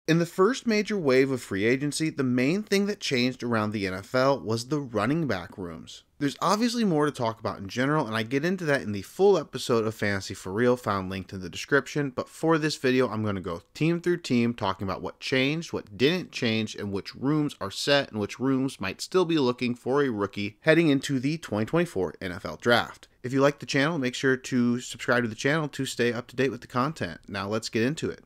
In the first major wave of free agency, the main thing that changed around the NFL was the running back rooms. There's obviously more to talk about in general, and I get into that in the full episode of Fantasy for Real, found linked in the description, but for this video, I'm going to go team through team, talking about what changed, what didn't change, and which rooms are set, and which rooms might still be looking for a rookie heading into the 2024 NFL Draft. If you like the channel, make sure to subscribe to the channel to stay up to date with the content. Now let's get into it.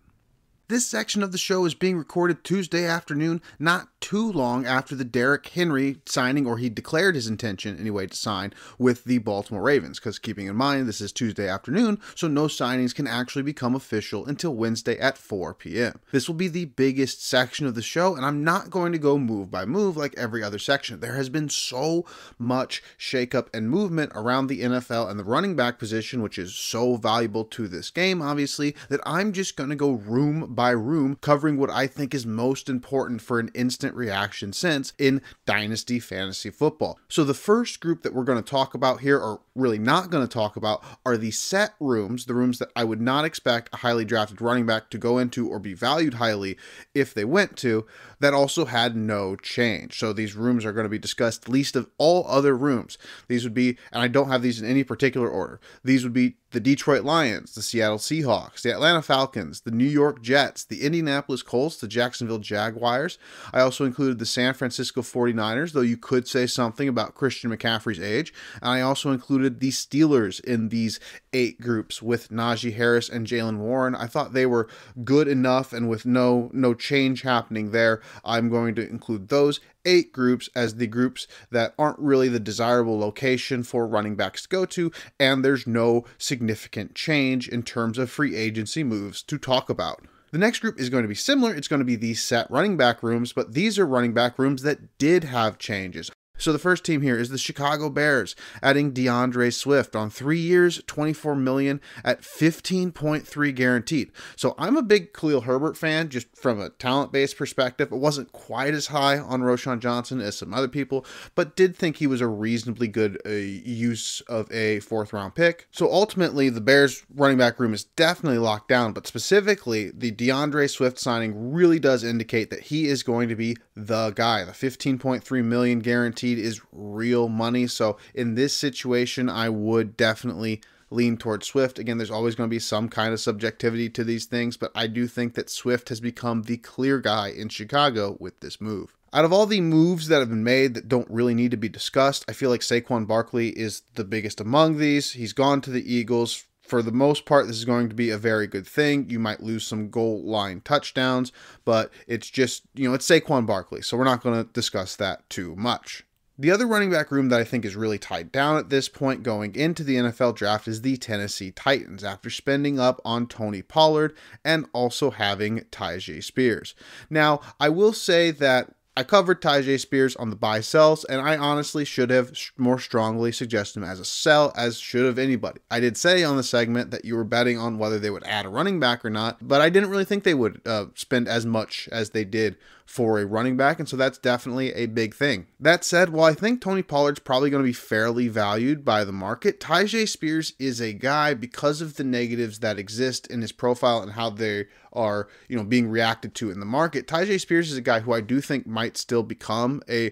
This section of the show is being recorded Tuesday afternoon, not too long after the Derrick Henry signing, or he declared his intention anyway to sign with the Baltimore Ravens, because keeping in mind this is Tuesday afternoon, so no signings can actually become official until Wednesday at 4 p.m. This will be the biggest section of the show, and I'm not going to go move by move like every other section. There has been so much shakeup and movement around the NFL and the running back position, which is so valuable to this game, obviously, that I'm just going to go room by room, covering what I think is most important for an instant reaction sense in Dynasty Fantasy Football. So the first group that we're going to talk about here, or really not going to talk about, are the set rooms, the rooms that I would not expect a highly drafted running back to go into or be valued highly if they went to, that also had no change. So these rooms are going to be discussed least of all other rooms. These would be, and I don't have these in any particular order, these would be the Detroit Lions, the Seattle Seahawks, the Atlanta Falcons, the New York Jets, the Indianapolis Colts, the Jacksonville Jaguars. I also included the San Francisco 49ers, though you could say something about Christian McCaffrey's age. And I also included the Steelers in these 8 groups with Najee Harris and Jaylen Warren. I thought they were good enough, and with no change happening there, I'm going to include those 8 groups as the groups that aren't really the desirable location for running backs to go to, and there's no significant change in terms of free agency moves to talk about. The next group is going to be similar. It's going to be the set running back rooms, but these are running back rooms that did have changes. So the first team here is the Chicago Bears, adding DeAndre Swift on 3 years, $24 million at 15.3 guaranteed. So I'm a big Khalil Herbert fan, just from a talent-based perspective. It wasn't quite as high on Roschon Johnson as some other people, but did think he was a reasonably good use of a 4th-round pick. So ultimately, the Bears running back room is definitely locked down, but specifically, the DeAndre Swift signing really does indicate that he is going to be the guy. The 15.3 million guaranteed is real money. So in this situation, I would definitely lean towards Swift. Again, there's always going to be some kind of subjectivity to these things, but I do think that Swift has become the clear guy in Chicago with this move. Out of all the moves that have been made that don't really need to be discussed, I feel like Saquon Barkley is the biggest among these. He's gone to the Eagles. For the most part, this is going to be a very good thing. You might lose some goal line touchdowns, but it's just, it's Saquon Barkley, so we're not going to discuss that too much. The other running back room that I think is really tied down at this point going into the NFL draft is the Tennessee Titans, after spending up on Tony Pollard and also having Tyjae Spears. Now, I will say that I covered Tyjae Spears on the buy sells, and I honestly should have more strongly suggested him as a sell, as should have anybody. I did say on the segment that you were betting on whether they would add a running back or not, but I didn't really think they would spend as much as they did for a running back, and so that's definitely a big thing. That said, while I think Tony Pollard's probably going to be fairly valued by the market, Tyjae Spears is a guy, because of the negatives that exist in his profile and how they are, being reacted to in the market. Tyjae Spears is a guy who I do think might still become a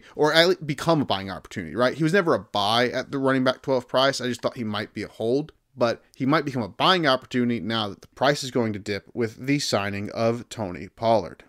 buying opportunity, right? He was never a buy at the running back 12 price. I just thought he might be a hold, but he might become a buying opportunity now that the price is going to dip with the signing of Tony Pollard.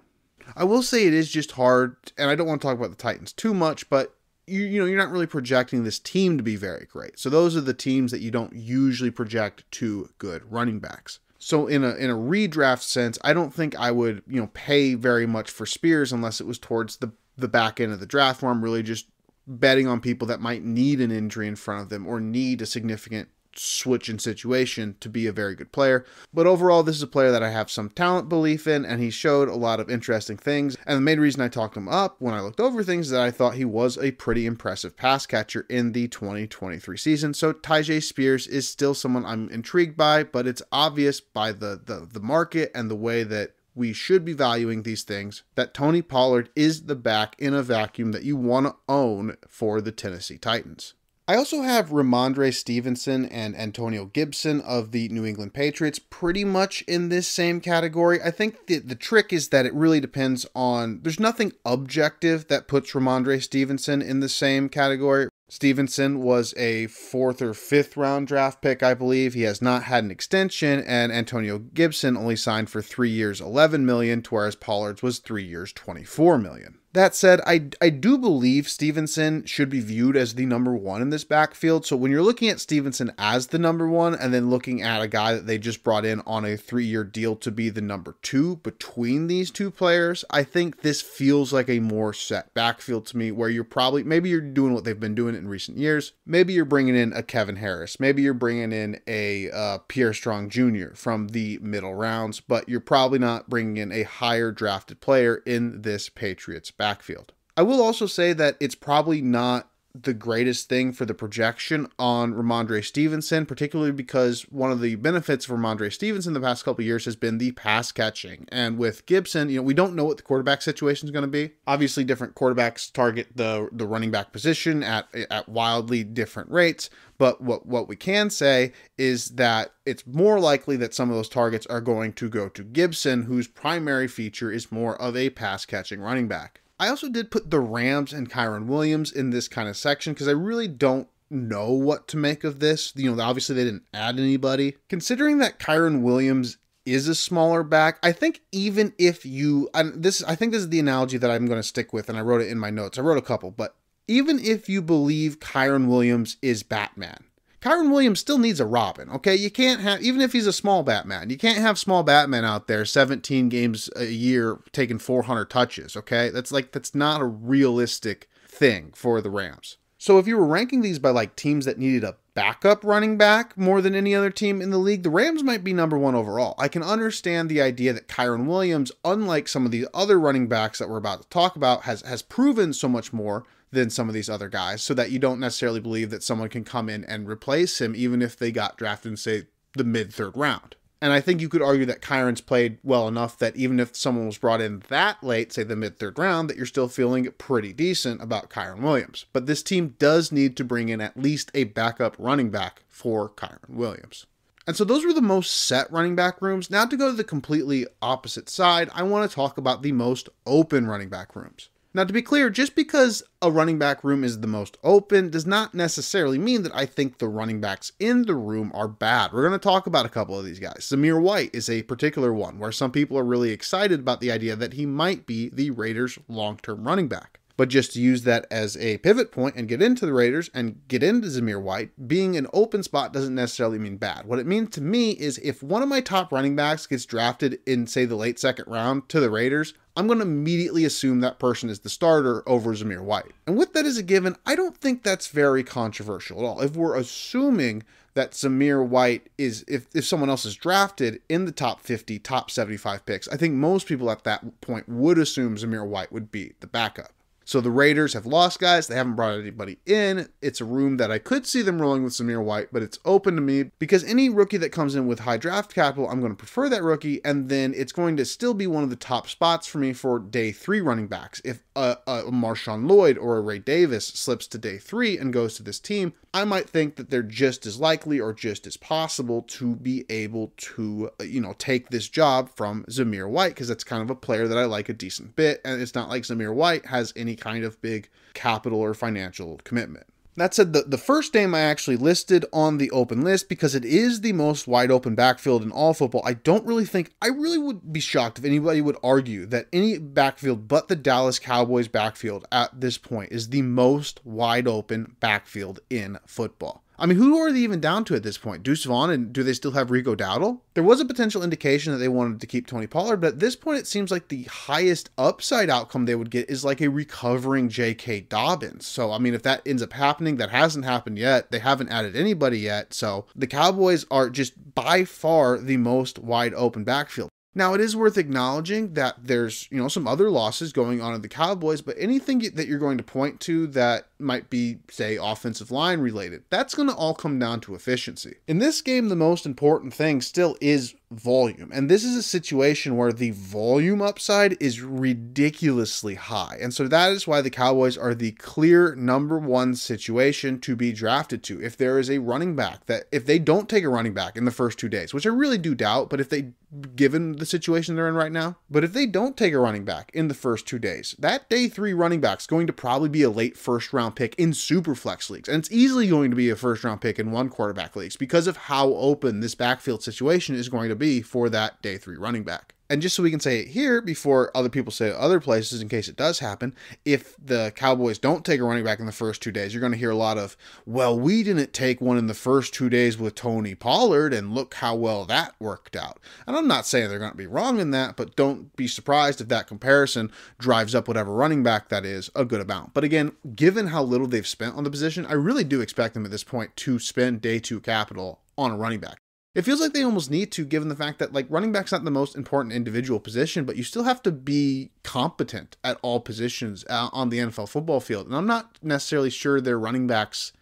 I will say it is just hard, and I don't want to talk about the Titans too much, but you're not really projecting this team to be very great. So those are the teams that you don't usually project two good running backs. So in a redraft sense, I don't think I would, pay very much for Spears unless it was towards the back end of the draft, where I'm really just betting on people that might need an injury in front of them or need a significant switch in situation to be a very good player. But overall, this is a player that I have some talent belief in, and he showed a lot of interesting things. And the main reason I talked him up when I looked over things is that I thought he was a pretty impressive pass catcher in the 2023 season. So Tyjae Spears is still someone I'm intrigued by, but it's obvious by the market and the way that we should be valuing these things that Tony Pollard is the back in a vacuum that you want to own for the Tennessee Titans. I also have Ramondre Stevenson and Antonio Gibson of the New England Patriots pretty much in this same category. I think the trick is that it really depends on, there's nothing objective that puts Ramondre Stevenson in the same category. Stevenson was a 4th or 5th round draft pick, I believe. He has not had an extension, and Antonio Gibson only signed for 3 years, $11 million, whereas Pollard's was 3 years, $24 million. That said, I do believe Stevenson should be viewed as the number 1 in this backfield. So when you're looking at Stevenson as the number 1 and then looking at a guy that they just brought in on a 3-year deal to be the number 2 between these two players, I think this feels like a more set backfield to me, where you're probably, maybe you're doing what they've been doing in recent years. Maybe you're bringing in a Kevin Harris. Maybe you're bringing in a Pierre Strong Jr. from the middle rounds, but you're probably not bringing in a higher drafted player in this Patriots backfield. I will also say that it's probably not the greatest thing for the projection on Ramondre Stevenson, particularly because one of the benefits of Ramondre Stevenson the past couple of years has been the pass catching. And with Gibson, we don't know what the quarterback situation is going to be. Obviously, different quarterbacks target the running back position at wildly different rates. But what we can say is that it's more likely that some of those targets are going to go to Gibson, whose primary feature is more of a pass catching running back. I also did put the Rams and Kamara Williams in this kind of section because I really don't know what to make of this. Obviously they didn't add anybody. Considering that Kamara Williams is a smaller back, I think even if you, I think this is the analogy that I'm going to stick with, and I wrote it in my notes. I wrote a couple, but even if you believe Kamara Williams is Batman, Kamara Williams still needs a Robin, okay? You can't have, even if he's a small Batman, you can't have small Batman out there 17 games a year taking 400 touches, okay? That's not a realistic thing for the Rams. So if you were ranking these by teams that needed a backup running back more than any other team in the league, the Rams might be number 1 overall. I can understand the idea that Kamara Williams, unlike some of the other running backs that we're about to talk about, has proven so much more than some of these other guys, so that you don't necessarily believe that someone can come in and replace him, even if they got drafted in, say, the mid-3rd round. And I think you could argue that Kyron's played well enough that even if someone was brought in that late, say the mid-3rd round, that you're still feeling pretty decent about Kamara Williams. But this team does need to bring in at least a backup running back for Kamara Williams. And so those were the most set running back rooms. Now to go to the completely opposite side, I want to talk about the most open running back rooms. Now, to be clear, just because a running back room is the most open does not necessarily mean that I think the running backs in the room are bad. We're going to talk about a couple of these guys. Zamir White is a particular one where some people are really excited about the idea that he might be the Raiders' long-term running back. But just to use that as a pivot point and get into the Raiders and get into Zamir White, being an open spot doesn't necessarily mean bad. What it means to me is if one of my top running backs gets drafted in, say, the late 2nd round to the Raiders, I'm going to immediately assume that person is the starter over Zamir White. And with that as a given, I don't think that's very controversial at all. If we're assuming that Zamir White is, if someone else is drafted in the top 50, top 75 picks, I think most people at that point would assume Zamir White would be the backup. So the Raiders have lost guys. They haven't brought anybody in. It's a room that I could see them rolling with Zamir White, but it's open to me because any rookie that comes in with high draft capital, I'm going to prefer that rookie, and then it's going to still be one of the top spots for me for day 3 running backs. If a Marshawn Lloyd or a Ray Davis slips to day 3 and goes to this team, I might think that they're just as likely or just as possible to be able to, take this job from Zamir White, because that's kind of a player that I like a decent bit, and it's not like Zamir White has any kind of big capital or financial commitment. That said, the first name I actually listed on the open list because it is the most wide open backfield in all football. I really would be shocked if anybody would argue that any backfield but the Dallas Cowboys backfield at this point is the most wide open backfield in football. I mean, who are they even down to at this point? Deuce Vaughn, and do they still have Rico Dowdle? There was a potential indication that they wanted to keep Tony Pollard, but at this point it seems like the highest upside outcome they would get is like a recovering J.K. Dobbins. So, I mean, if that ends up happening, that hasn't happened yet. They haven't added anybody yet. So the Cowboys are just by far the most wide open backfield. Now, it is worth acknowledging that there's, some other losses going on in the Cowboys, but anything that you're going to point to that might be, say, offensive line related. That's going to all come down to efficiency. In this game, the most important thing still is volume. And this is a situation where the volume upside is ridiculously high. And so that is why the Cowboys are the clear number one situation to be drafted to. If there is a running back that, if they don't take a running back in the first 2 days, which I really do doubt, but if they, given the situation they're in right now, but if they don't take a running back in the first 2 days, that day 3 running back is going to probably be a late first round pick in super flex leagues. And it's easily going to be a first round pick in 1 quarterback leagues because of how open this backfield situation is going to be for that day 3 running back. And just so we can say it here before other people say it other places in case it does happen, if the Cowboys don't take a running back in the first 2 days, you're going to hear a lot of, well, we didn't take one in the first 2 days with Tony Pollard and look how well that worked out. And I'm not saying they're going to be wrong in that, but don't be surprised if that comparison drives up whatever running back that is a good amount. But again, given how little they've spent on the position, I really do expect them at this point to spend day 2 capital on a running back. It feels like they almost need to, given the fact that like running back's not the most important individual position, but you still have to be competent at all positions on the NFL football field. And I'm not necessarily sure their running backs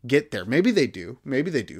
get there. Maybe they do,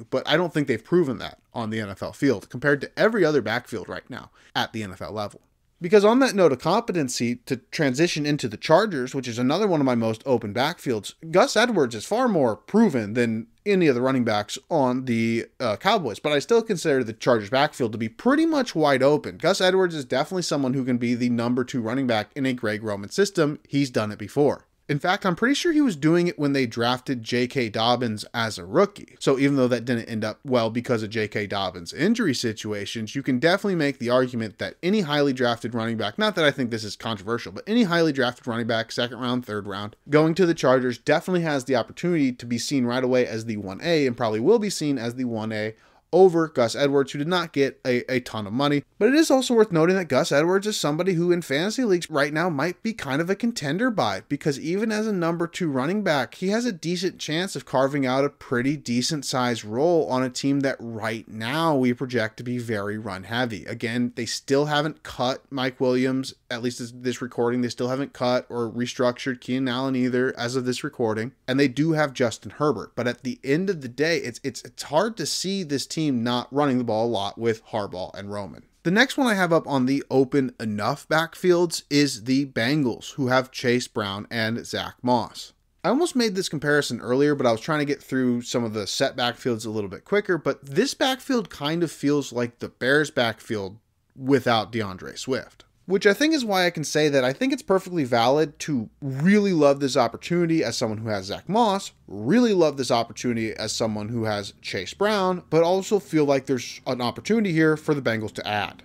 but I don't think they've proven that on the NFL field compared to every other backfield right now at the NFL level. Because on that note of competency, to transition into the Chargers, which is another one of my most open backfields, Gus Edwards is far more proven than any of the running backs on the Cowboys, but I still consider the Chargers backfield to be pretty much wide open. Gus Edwards is definitely someone who can be the number 2 running back in a Greg Roman system. He's done it before. In fact, I'm pretty sure he was doing it when they drafted J.K. Dobbins as a rookie. So even though that didn't end up well because of J.K. Dobbins' injury situations, you can definitely make the argument that any highly drafted running back, not that I think this is controversial, but any highly drafted running back, 2nd round, 3rd round, going to the Chargers definitely has the opportunity to be seen right away as the 1A and probably will be seen as the 1A over Gus Edwards, who did not get a ton of money. But it is also worth noting that Gus Edwards is somebody who in fantasy leagues right now might be kind of a contender buy, because even as a number 2 running back, he has a decent chance of carving out a pretty decent sized role on a team that right now we project to be very run heavy. Again, they still haven't cut Mike Williams, at least as this recording, they still haven't cut or restructured Keenan Allen either as of this recording. And they do have Justin Herbert, but at the end of the day, it's hard to see this team not running the ball a lot with Harbaugh and Roman. The next one I have up on the open enough backfields is the Bengals, who have Chase Brown and Zach Moss. I almost made this comparison earlier, but I was trying to get through some of the set backfields a little bit quicker, but this backfield kind of feels like the Bears backfield without DeAndre Swift. Which I think is why I can say that I think it's perfectly valid to really love this opportunity as someone who has Zach Moss, really love this opportunity as someone who has Chase Brown, but also feel like there's an opportunity here for the Bengals to add.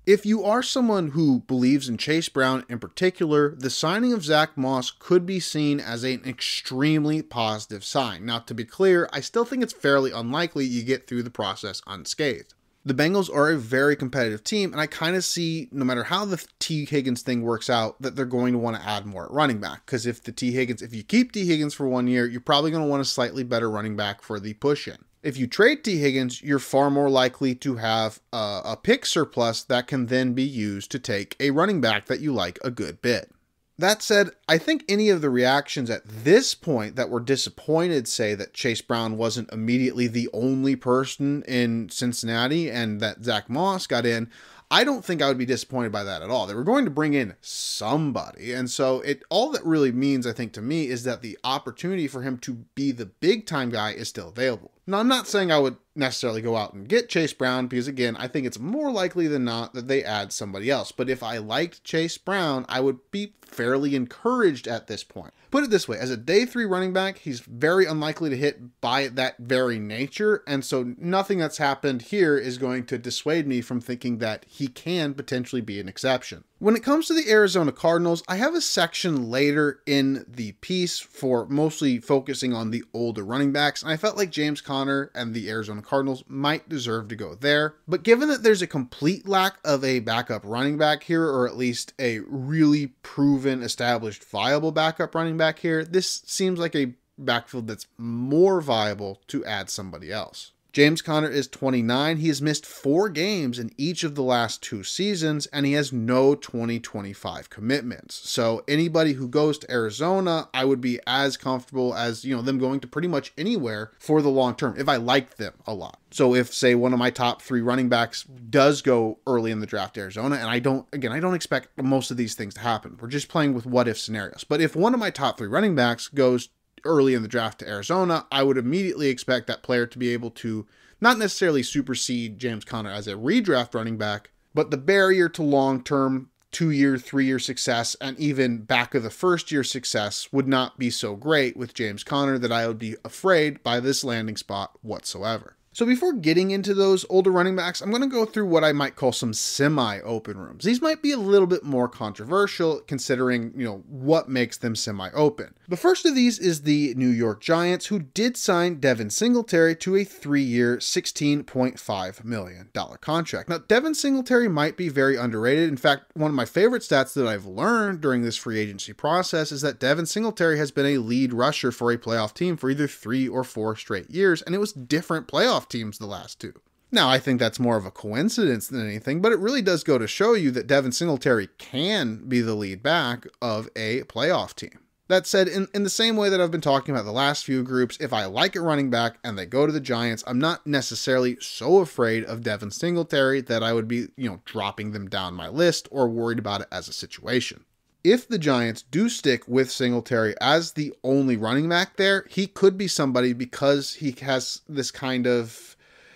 If you are someone who believes in Chase Brown in particular, the signing of Zach Moss could be seen as an extremely positive sign. Now, to be clear, I still think it's fairly unlikely you get through the process unscathed. The Bengals are a very competitive team, and I kind of see, no matter how the T. Higgins thing works out, that they're going to want to add more at running back. Because if you keep T. Higgins for 1 year, you're probably going to want a slightly better running back for the push-in. If you trade T. Higgins, you're far more likely to have a pick surplus that can then be used to take a running back that you like a good bit. That said, I think any of the reactions at this point that were disappointed say that Chase Brown wasn't immediately the only person in Cincinnati and that Zach Moss got in, I don't think I would be disappointed by that at all. They were going to bring in somebody. And so all that really means, I think, to me, is that the opportunity for him to be the big time guy is still available. Now, I'm not saying I would necessarily go out and get Chase Brown because, again, I think it's more likely than not that they add somebody else. But if I liked Chase Brown, I would be fairly encouraged at this point. Put it this way, as a day 3 running back, he's very unlikely to hit by that very nature. And so nothing that's happened here is going to dissuade me from thinking that he can potentially be an exception. When it comes to the Arizona Cardinals, I have a section later in the piece for mostly focusing on the older running backs, and I felt like James Conner and the Arizona Cardinals might deserve to go there. But given that there's a complete lack of a backup running back here, or at least a really proven, established, viable backup running back here, this seems like a backfield that's more viable to add somebody else. James Conner is 29. He has missed 4 games in each of the last 2 seasons, and he has no 2025 commitments. So anybody who goes to Arizona, I would be as comfortable as, them going to pretty much anywhere for the long term if I liked them a lot. So if, say, one of my top 3 running backs does go early in the draft to Arizona, and I don't expect most of these things to happen. We're just playing with what if scenarios. But if one of my top 3 running backs goes early in the draft to Arizona, I would immediately expect that player to be able to not necessarily supersede James Conner as a redraft running back, but the barrier to long-term 2-year, 3-year success and even back of the first year success would not be so great with James Conner that I would be afraid by this landing spot whatsoever. So before getting into those older running backs, I'm going to go through what I might call some semi-open rooms. These might be a little bit more controversial considering, what makes them semi-open. The first of these is the New York Giants, who did sign Devin Singletary to a 3-year, $16.5 million contract. Now, Devin Singletary might be very underrated. In fact, one of my favorite stats that I've learned during this free agency process is that Devin Singletary has been a lead rusher for a playoff team for either 3 or 4 straight years, and it was different playoff teams the last 2. Now, I think that's more of a coincidence than anything, but it really does go to show you that Devin Singletary can be the lead back of a playoff team. That said, in the same way that I've been talking about the last few groups, if I like a running back and they go to the Giants, I'm not necessarily so afraid of Devin Singletary that I would be, dropping them down my list or worried about it as a situation. If the Giants do stick with Singletary as the only running back there, he could be somebody because he has this kind of,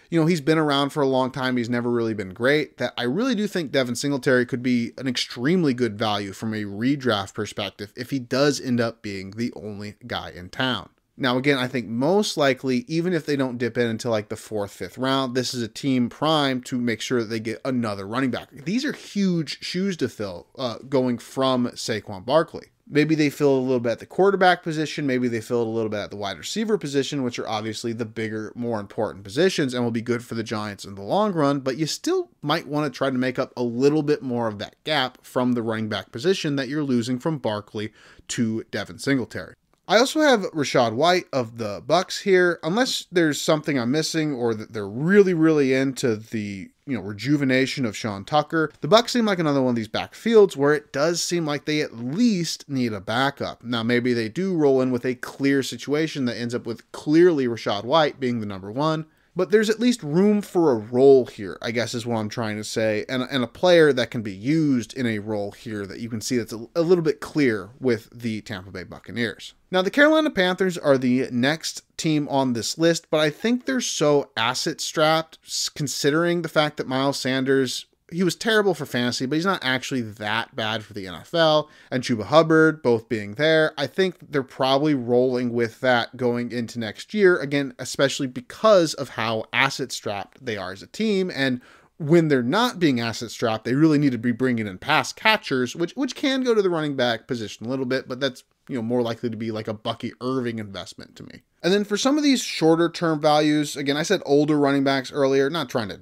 he's been around for a long time. He's never really been great. That I really do think Devin Singletary could be an extremely good value from a redraft perspective if he does end up being the only guy in town. Now, again, I think most likely, even if they don't dip in until like the 4th, 5th round, this is a team primed to make sure that they get another running back. These are huge shoes to fill going from Saquon Barkley. Maybe they fill a little bit at the quarterback position. Maybe they fill it a little bit at the wide receiver position, which are obviously the bigger, more important positions and will be good for the Giants in the long run. But you still might want to try to make up a little bit more of that gap from the running back position that you're losing from Barkley to Devin Singletary. I also have Rachaad White of the Bucs here, unless there's something I'm missing or that they're really, really into the, rejuvenation of Sean Tucker. The Bucs seem like another one of these backfields where it does seem like they at least need a backup. Now, maybe they do roll in with a clear situation that ends up with clearly Rachaad White being the number 1. But there's at least room for a role here, I guess is what I'm trying to say, and a player that can be used in a role here that you can see that's a little bit clear with the Tampa Bay Buccaneers. Now, the Carolina Panthers are the next team on this list, but I think they're so asset-strapped, considering the fact that Miles Sanders, he was terrible for fantasy, but he's not actually that bad for the NFL. And Chuba Hubbard, both being there, I think they're probably rolling with that going into next year. Again, especially because of how asset-strapped they are as a team. And when they're not being asset-strapped, they really need to be bringing in pass catchers, which can go to the running back position a little bit, but that's more likely to be like a Bucky Irving investment to me. And then for some of these shorter-term values, again, I said older running backs earlier, not trying to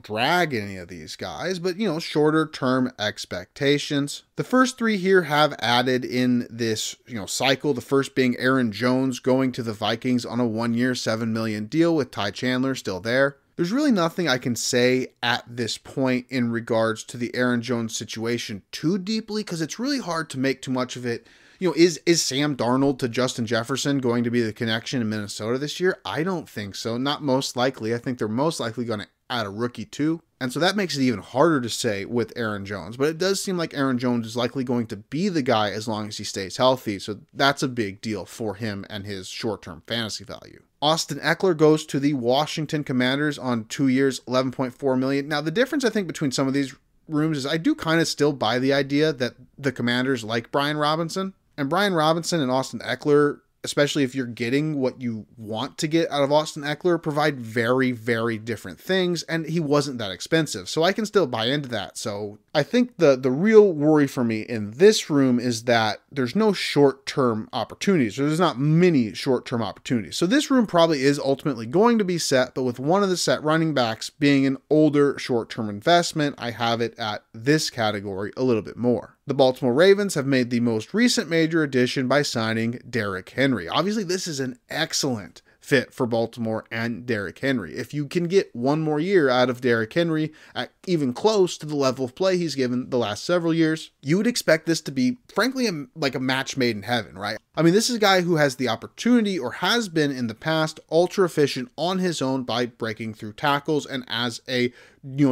drag any of these guys, but, shorter term expectations. The first 3 here have added in this, cycle. The first being Aaron Jones going to the Vikings on a 1-year, $7 million deal with Ty Chandler still there. There's really nothing I can say at this point in regards to the Aaron Jones situation too deeply, because it's really hard to make too much of it. Is Sam Darnold to Justin Jefferson going to be the connection in Minnesota this year? I don't think so. Not most likely. I think they're most likely going to add a rookie too. And so that makes it even harder to say with Aaron Jones. But it does seem like Aaron Jones is likely going to be the guy as long as he stays healthy. So that's a big deal for him and his short-term fantasy value. Austin Eckler goes to the Washington Commanders on 2 years, $11.4 million. Now, the difference I think between some of these rooms is I do kind of still buy the idea that the Commanders like Brian Robinson. And Brian Robinson and Austin Eckler, especially if you're getting what you want to get out of Austin Eckler, provide very, very different things, and he wasn't that expensive. So I can still buy into that. So I think the real worry for me in this room is that there's no short-term opportunities, or there's not many short-term opportunities. So this room probably is ultimately going to be set, but with one of the set running backs being an older short-term investment, I have it at this category a little bit more. The Baltimore Ravens have made the most recent major addition by signing Derrick Henry. Obviously, this is an excellent fit for Baltimore and Derrick Henry. If you can get one more year out of Derrick Henry at even close to the level of play he's given the last several years, you would expect this to be, frankly, like a match made in heaven, right? I mean, this is a guy who has the opportunity, or has been in the past, ultra efficient on his own by breaking through tackles and as a,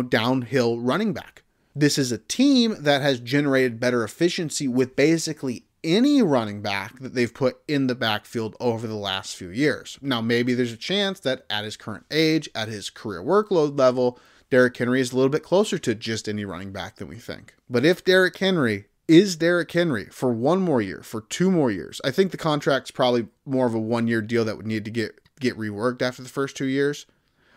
downhill running back. This is a team that has generated better efficiency with basically any running back that they've put in the backfield over the last few years. Now, maybe there's a chance that at his current age, at his career workload level, Derrick Henry is a little bit closer to just any running back than we think. But if Derrick Henry is Derrick Henry for one more year, for 2 more years, I think the contract's probably more of a 1-year deal that would need to get reworked after the first 2 years.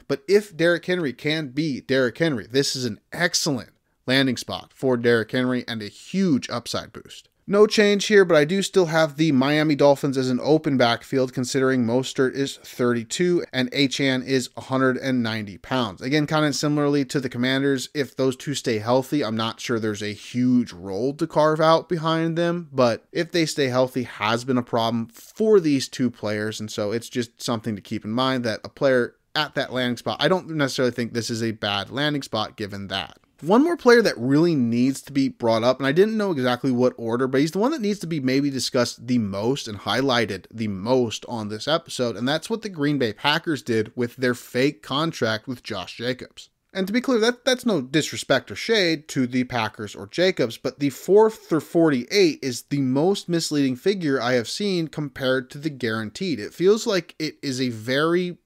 But if Derrick Henry can be Derrick Henry, this is an excellent landing spot for Derrick Henry and a huge upside boost. No change here, but I do still have the Miami Dolphins as an open backfield, considering Mostert is 32 and Achane is 190 pounds. Again, kind of similarly to the Commanders, if those two stay healthy, I'm not sure there's a huge role to carve out behind them, but if they stay healthy has been a problem for these two players, and so it's just something to keep in mind that a player at that landing spot, I don't necessarily think this is a bad landing spot given that. One more player that really needs to be brought up, and I didn't know exactly what order, but he's the one that needs to be maybe discussed the most and highlighted the most on this episode, and that's what the Green Bay Packers did with their fake contract with Josh Jacobs. And to be clear, that's no disrespect or shade to the Packers or Jacobs, but the 4/48 is the most misleading figure I have seen compared to the guaranteed. It feels like it is a very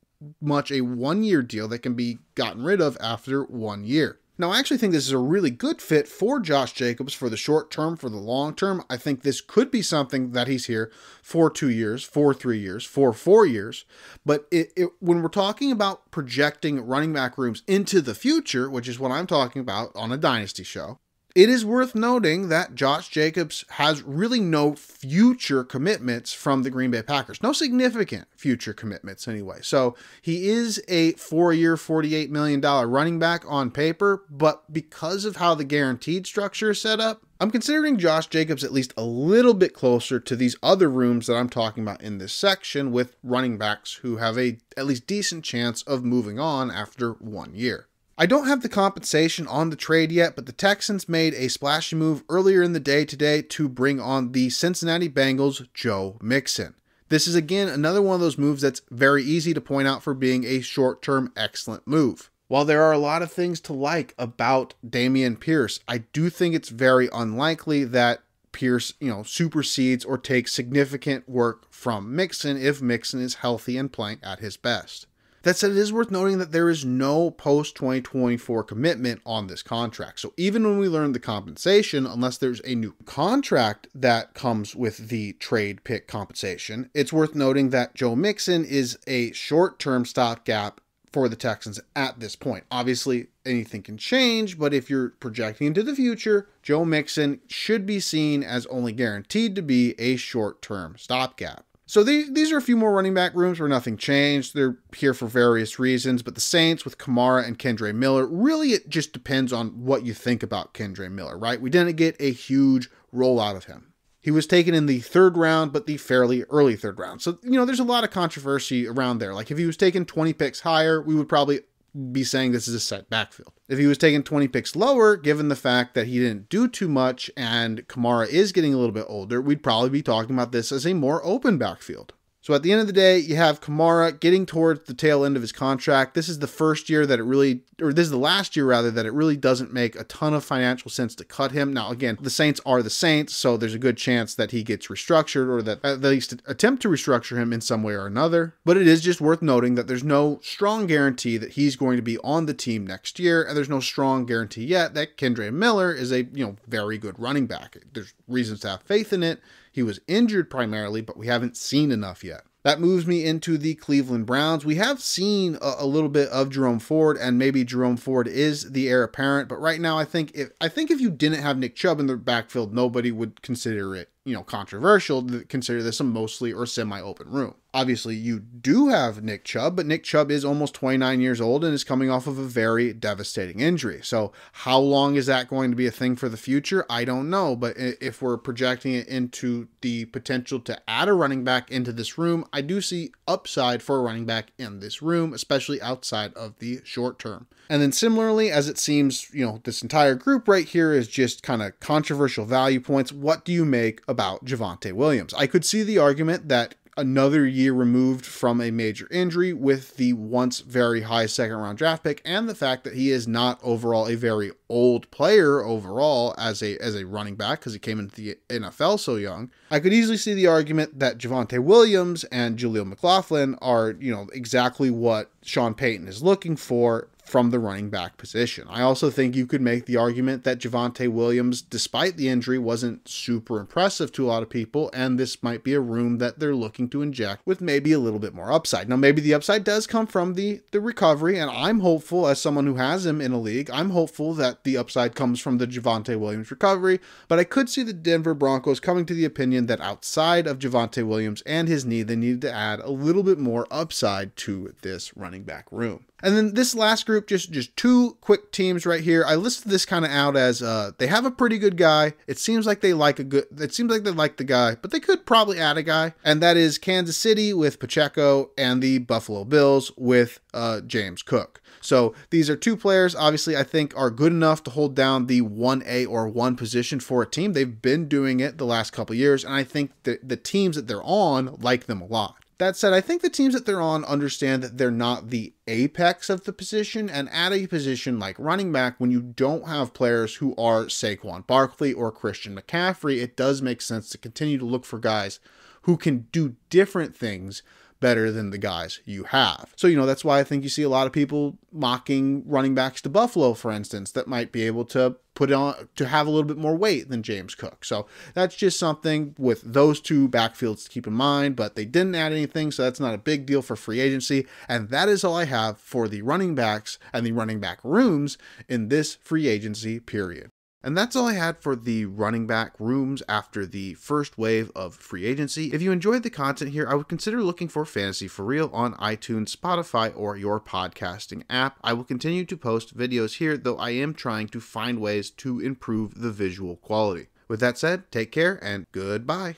much a 1-year deal that can be gotten rid of after 1 year. Now, I actually think this is a really good fit for Josh Jacobs for the short term, for the long term. I think this could be something that he's here for 2 years, for 3 years, for 4 years. But when we're talking about projecting running back rooms into the future, which is what I'm talking about on a Dynasty show, it is worth noting that Josh Jacobs has really no future commitments from the Green Bay Packers. No significant future commitments anyway. So he is a 4-year, $48 million running back on paper, but because of how the guaranteed structure is set up, I'm considering Josh Jacobs at least a little bit closer to these other rooms that I'm talking about in this section with running backs who have a at least decent chance of moving on after 1 year. I don't have the compensation on the trade yet, but the Texans made a splashy move earlier in the day today to bring on the Cincinnati Bengals' Joe Mixon. This is again another one of those moves that's very easy to point out for being a short-term excellent move. While there are a lot of things to like about Dameon Pierce, I do think it's very unlikely that Pierce, supersedes or takes significant work from Mixon if Mixon is healthy and playing at his best. That said, it is worth noting that there is no post-2024 commitment on this contract. So even when we learn the compensation, unless there's a new contract that comes with the trade pick compensation, it's worth noting that Joe Mixon is a short-term stopgap for the Texans at this point. Obviously, anything can change, but if you're projecting into the future, Joe Mixon should be seen as only guaranteed to be a short-term stopgap. So these are a few more running back rooms where nothing changed. They're here for various reasons, but the Saints with Kamara and Kendre Miller, really it just depends on what you think about Kendre Miller, right? We didn't get a huge rollout of him. He was taken in the 3rd round, but the fairly early 3rd round. So, there's a lot of controversy around there. Like if he was taken 20 picks higher, we would probably be saying this is a set backfield. If he was taken 20 picks lower, given the fact that he didn't do too much and Kamara is getting a little bit older, we'd probably be talking about this as a more open backfield. So at the end of the day, you have Kamara getting towards the tail end of his contract. This is the first year that this is the last year rather, that it really doesn't make a ton of financial sense to cut him. Now, again, the Saints are the Saints, so there's a good chance that he gets restructured or that at least attempt to restructure him in some way or another. But it is just worth noting that there's no strong guarantee that he's going to be on the team next year, and there's no strong guarantee yet that Kendre Miller is a, very good running back. There's reasons to have faith in it. He was injured primarily, but we haven't seen enough yet. That moves me into the Cleveland Browns. We have seen a little bit of Jerome Ford, and maybe Jerome Ford is the heir apparent, but right now I think if you didn't have Nick Chubb in the backfield, nobody would consider it controversial to consider this a mostly or semi-open room. Obviously, you do have Nick Chubb, but Nick Chubb is almost 29 years old and is coming off of a very devastating injury. So how long is that going to be a thing for the future? I don't know. But if we're projecting it into the potential to add a running back into this room, I do see upside for a running back in this room, especially outside of the short term. And then similarly, as it seems, this entire group right here is just kind of controversial value points. What do you make about Javonte Williams? I could see the argument that another year removed from a major injury with the once very high second round draft pick and the fact that he is not overall a very old player overall as a running back because he came into the NFL so young. I could easily see the argument that Javonte Williams and Jaleel McLaughlin are, exactly what Sean Payton is looking for from the running back position. I also think you could make the argument that Javonte Williams, despite the injury, wasn't super impressive to a lot of people, and this might be a room that they're looking to inject with maybe a little bit more upside. Now, maybe the upside does come from the recovery, and I'm hopeful, as someone who has him in a league, I'm hopeful that the upside comes from the Javonte Williams recovery, but I could see the Denver Broncos coming to the opinion that outside of Javonte Williams and his knee, they needed to add a little bit more upside to this running back room. And then this last group, just two quick teams right here. I listed this kind of out as they have a pretty good guy. It seems like they like the guy, but they could probably add a guy. And that is Kansas City with Pacheco and the Buffalo Bills with James Cook. So these are two players, obviously, I think are good enough to hold down the 1A or 1 position for a team. They've been doing it the last couple of years, and I think the teams that they're on like them a lot. That said, I think the teams that they're on understand that they're not the apex of the position, and at a position like running back, when you don't have players who are Saquon Barkley or Christian McCaffrey, it does make sense to continue to look for guys who can do different things better than the guys you have. So, that's why I think you see a lot of people mocking running backs to Buffalo, for instance, that might be able to put on to have a little bit more weight than James Cook. So that's just something with those two backfields to keep in mind, but they didn't add anything, so that's not a big deal for free agency. And that is all I have for the running backs and the running back rooms in this free agency period. And that's all I had for the running back rooms after the first wave of free agency. If you enjoyed the content here, I would consider looking for Fantasy for Real on iTunes, Spotify, or your podcasting app. I will continue to post videos here, though I am trying to find ways to improve the visual quality. With that said, take care and goodbye.